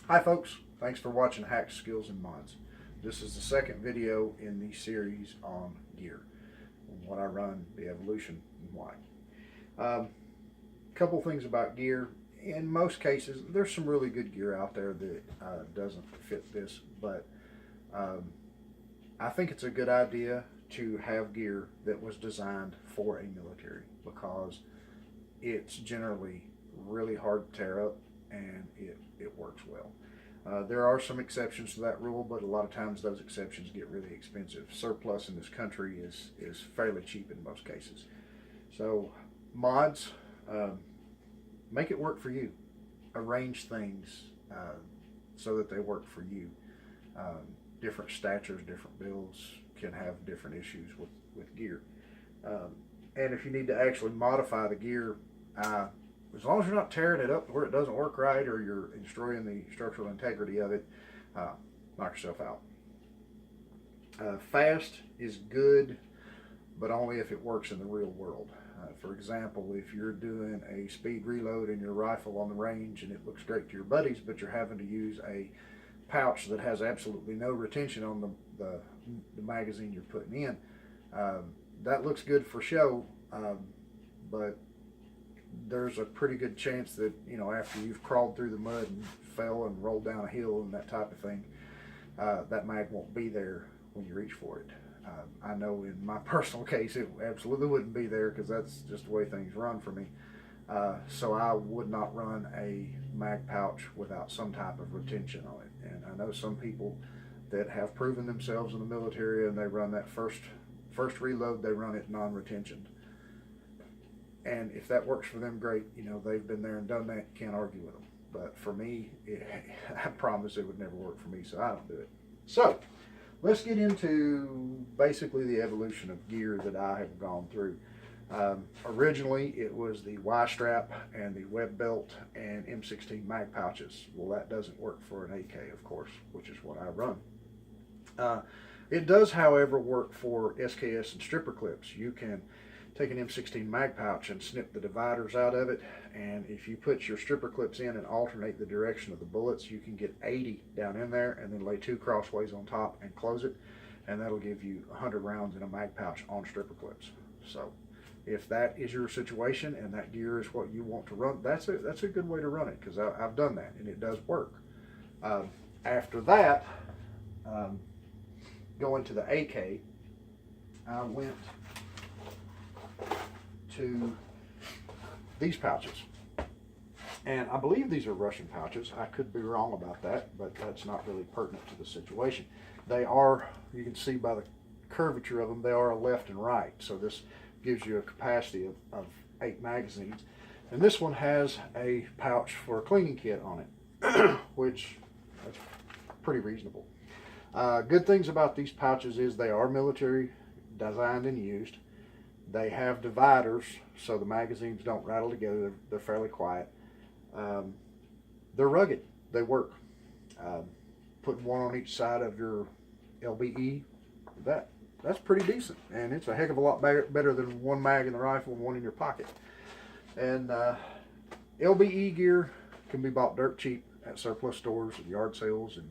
Hi folks, thanks for watching Hacks, Skills, and Mods. This is the second video in the series on gear, what I run, the evolution, and why. Couple things about gear. In most cases, there's some really good gear out there that doesn't fit this, but um, I think it's a good idea to have gear that was designed for a military because it's generally really hard to tear up and it works well. There are some exceptions to that rule, but a lot of times those exceptions get really expensive. Surplus in this country is fairly cheap in most cases. So mods, make it work for you. Arrange things so that they work for you. Different statures, different builds can have different issues with gear. And if you need to actually modify the gear, as long as you're not tearing it up where it doesn't work right or you're destroying the structural integrity of it, knock yourself out. Fast is good, but only if it works in the real world. For example, if you're doing a speed reload in your rifle on the range and it looks great to your buddies, but you're having to use a pouch that has absolutely no retention on the magazine you're putting in, that looks good for show, but there's a pretty good chance that, you know, after you've crawled through the mud and fell and rolled down a hill and that type of thing, that mag won't be there when you reach for it. I know in my personal case it absolutely wouldn't be there because that's just the way things run for me. So I would not run a mag pouch without some type of retention on it. And I know some people that have proven themselves in the military and they run that first reload, they run it non-retention. And if that works for them, great. You know, they've been there and done that. Can't argue with them. But for me, I promise it would never work for me, so I don't do it. So let's get into basically the evolution of gear that I have gone through. Originally, it was the Y-strap and the web belt and M16 mag pouches. Well, that doesn't work for an AK, of course, which is what I run. It does, however, work for SKS and stripper clips. You can take an M16 mag pouch and snip the dividers out of it, and if you put your stripper clips in and alternate the direction of the bullets, you can get 80 down in there and then lay 2 crossways on top and close it, and that'll give you 100 rounds in a mag pouch on stripper clips. So if that is your situation and that gear is what you want to run, that's a good way to run it, because I've done that and it does work. After that, going to the AK, I went to these pouches, and I believe these are Russian pouches. I could be wrong about that, but that's not really pertinent to the situation. They are, you can see by the curvature of them, they are a left and right, so this gives you a capacity of 8 magazines, and this one has a pouch for a cleaning kit on it, which that's pretty reasonable. Good things about these pouches is they are military designed and used. They have dividers so the magazines don't rattle together. They're fairly quiet. They're rugged. They work. Putting one on each side of your LBE, that's pretty decent, and it's a heck of a lot better than one mag in the rifle and one in your pocket. And LBE gear can be bought dirt cheap at surplus stores and yard sales and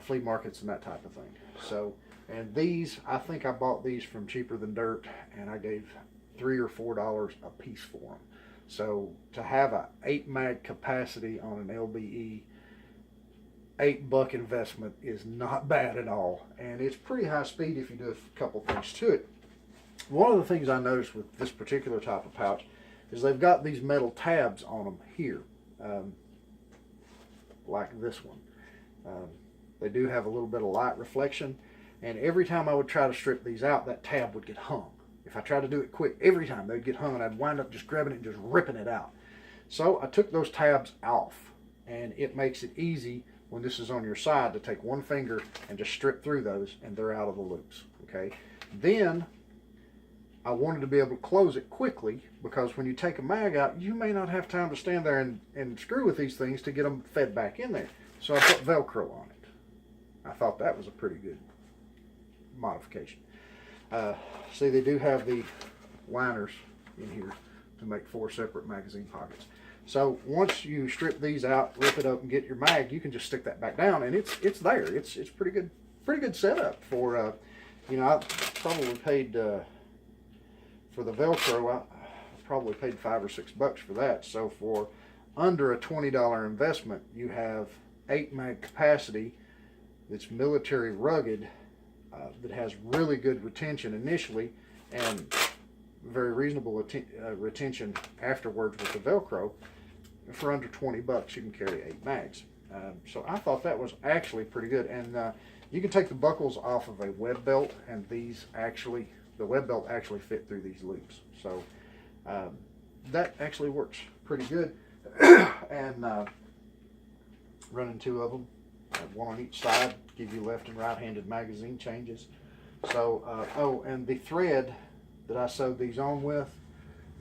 flea markets and that type of thing. So, and these, I think I bought these from Cheaper Than Dirt, and I gave $3 or $4 a piece for them. So to have a 8 mag capacity on an LBE, $8 investment is not bad at all, and it's pretty high speed if you do a couple things to it. One of the things I noticed with this particular type of pouch is they've got these metal tabs on them here, like this one. They do have a little bit of light reflection, and every time I would try to strip these out, that tab would get hung. If I tried to do it quick, every time they'd get hung, and I'd wind up just grabbing it and just ripping it out. So I took those tabs off, and it makes it easy when this is on your side to take one finger and just strip through those, and they're out of the loops. Okay. Then I wanted to be able to close it quickly, because when you take a mag out, you may not have time to stand there and screw with these things to get them fed back in there. So I put Velcro on it. I thought that was a pretty good modification. See, they do have the liners in here to make 4 separate magazine pockets. So once you strip these out, rip it up, and get your mag, you can just stick that back down, and it's there. It's pretty good setup for you know, I probably paid for the Velcro. I probably paid $5 or $6 for that. So for under a $20 investment, you have 8 mag capacity that's military rugged, that has really good retention initially and very reasonable retention afterwards with the Velcro. For under $20, you can carry 8 mags. So I thought that was actually pretty good. And you can take the buckles off of a web belt, and these actually, the web belt actually fit through these loops. So that actually works pretty good. And running 2 of them, one on each side, give you left and right-handed magazine changes. So, oh, and the thread that I sewed these on with,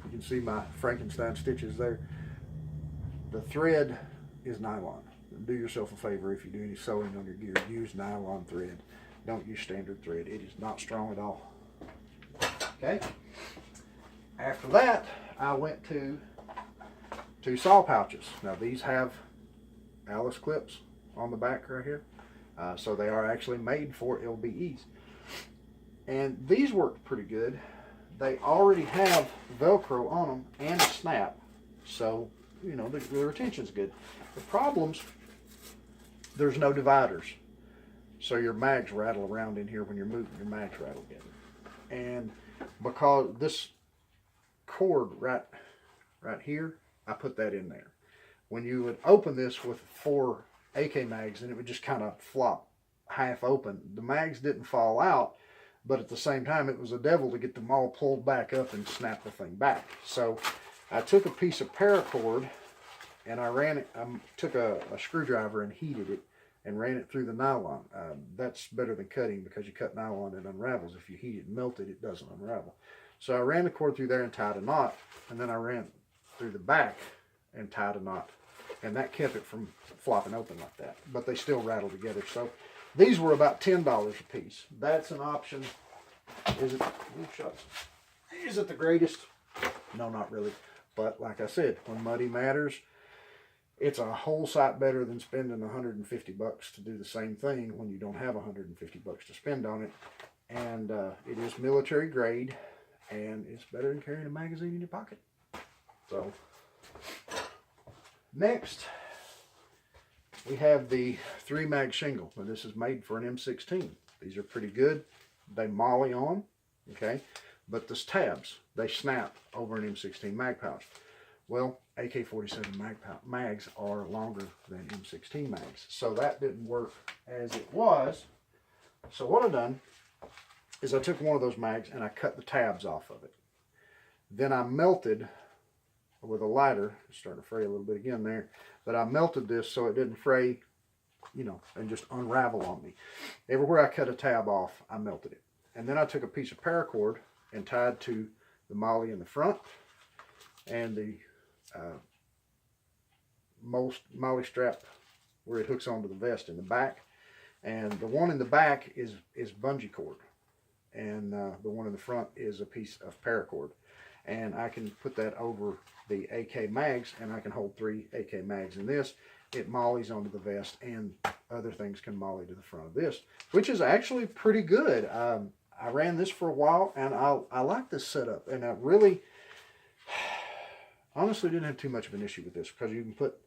you can see my Frankenstein stitches there. The thread is nylon. Do yourself a favor, if you do any sewing on your gear, use nylon thread. Don't use standard thread. It is not strong at all. Okay. After that, I went to 2 saw pouches. Now these have Alice clips on the back right here. So they are actually made for LBEs. And these worked pretty good. They already have Velcro on them and a snap. So, you know, the retention's good. The problem's, there's no dividers. So your mags rattle around in here when you're moving, your mags rattle together. And because this cord right here, I put that in there. When you would open this with 4 AK mags, and it would just kind of flop half open. The mags didn't fall out, but at the same time, it was a devil to get them all pulled back up and snap the thing back. So I took a piece of paracord, and I ran it. I took a screwdriver and heated it and ran it through the nylon. That's better than cutting, because you cut nylon, it unravels. If you heat it and melt it, it doesn't unravel. So I ran the cord through there and tied a knot, and then I ran through the back and tied a knot. And that kept it from flopping open like that. But they still rattle together. So these were about $10 a piece. That's an option. Is it the greatest? No, not really. But like I said, when money matters, it's a whole sight better than spending $150 to do the same thing when you don't have $150 to spend on it. And it is military grade, and it's better than carrying a magazine in your pocket. So next, we have the 3 mag shingle. Now this is made for an M16. These are pretty good. They molly on, okay? But the tabs, they snap over an M16 mag pouch. Well, AK-47 mags are longer than M16 mags. So that didn't work as it was. So what I've done is I took one of those mags and I cut the tabs off of it. Then I melted with a lighter, it's starting to fray a little bit again there, but I melted this so it didn't fray, you know, and just unravel on me. Everywhere I cut a tab off, I melted it. And then I took a piece of paracord and tied to the molly in the front and the molly strap where it hooks onto the vest in the back. And the one in the back is bungee cord, and the one in the front is a piece of paracord. And I can put that over the AK mags, and I can hold 3 AK mags in this. It mollies onto the vest, and other things can molly to the front of this, which is actually pretty good. I ran this for a while, and I like this setup, and I really, honestly didn't have too much of an issue with this, because you can put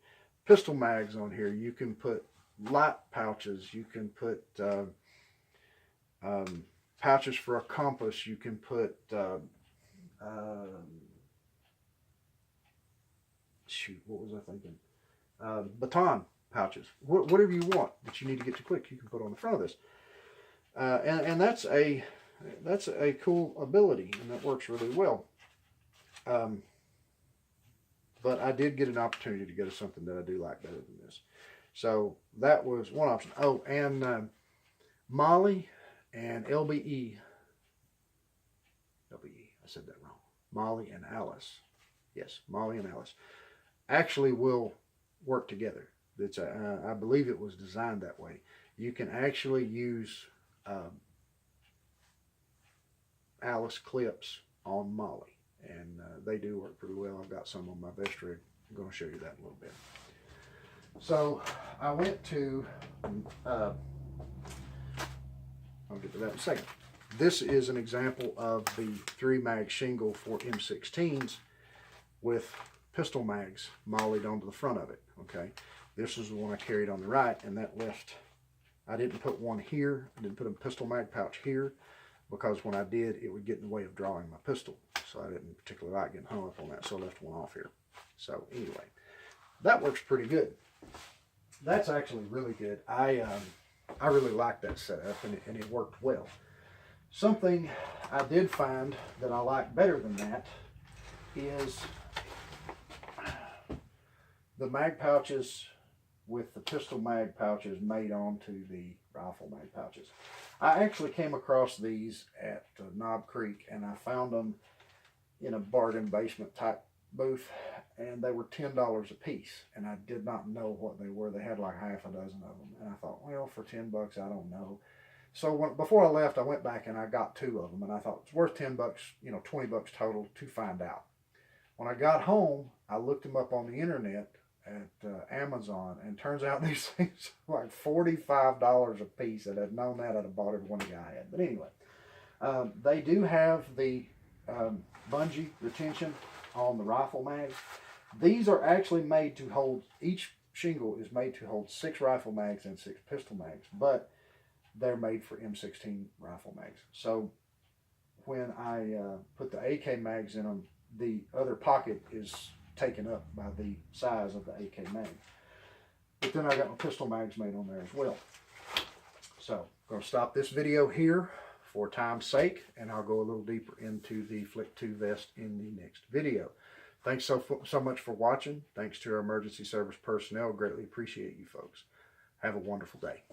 pistol mags on here, you can put light pouches, you can put pouches for a compass, you can put shoot, what was I thinking? Baton pouches, whatever you want that you need to get to quick, you can put on the front of this. And that's a cool ability, and that works really well. But I did get an opportunity to go to something that I do like better than this. So that was one option. Oh, and Molly and LBE, I said that wrong. Molly and Alice. Yes, Molly and Alice actually will work together. It's I believe it was designed that way. You can actually use Alice clips on Molly, and they do work pretty well. I've got some on my vest rig I'm going to show you that in a little bit. So I went to, I'll get to that in a second. This is an example of the 3-mag shingle for M16s with pistol mags mollied onto the front of it, okay? This is the one I carried on the right, and that left, I didn't put one here, I didn't put a pistol mag pouch here, because when I did, it would get in the way of drawing my pistol. So I didn't particularly like getting hung up on that, so I left one off here. So anyway, that works pretty good. That's actually really good. I really like that setup, and it worked well. Something I did find that I like better than that is the mag pouches with the pistol mag pouches made onto the rifle mag pouches. I actually came across these at Knob Creek, and I found them in a bargain basement type booth, and they were $10 a piece, and I did not know what they were. They had like half a dozen of them, and I thought, well, for 10 bucks, I don't know. So before I left, I went back and I got 2 of them, and I thought it's worth 10 bucks, 20 bucks total to find out. When I got home, I looked them up on the internet at Amazon, and turns out these things are like $45 a piece. I'd have known that, I'd have bought every one the guy had. But anyway, they do have the bungee retention on the rifle mags. These are actually made to hold, each shingle is made to hold 6 rifle mags and 6 pistol mags, but they're made for M16 rifle mags. So when I put the AK mags in them, the other pocket is taken up by the size of the AK mag. But then I got my pistol mags made on there as well. So I'm going to stop this video here for time's sake, and I'll go a little deeper into the Flick 2 vest in the next video. Thanks so much for watching. Thanks to our emergency service personnel. Greatly appreciate you folks. Have a wonderful day.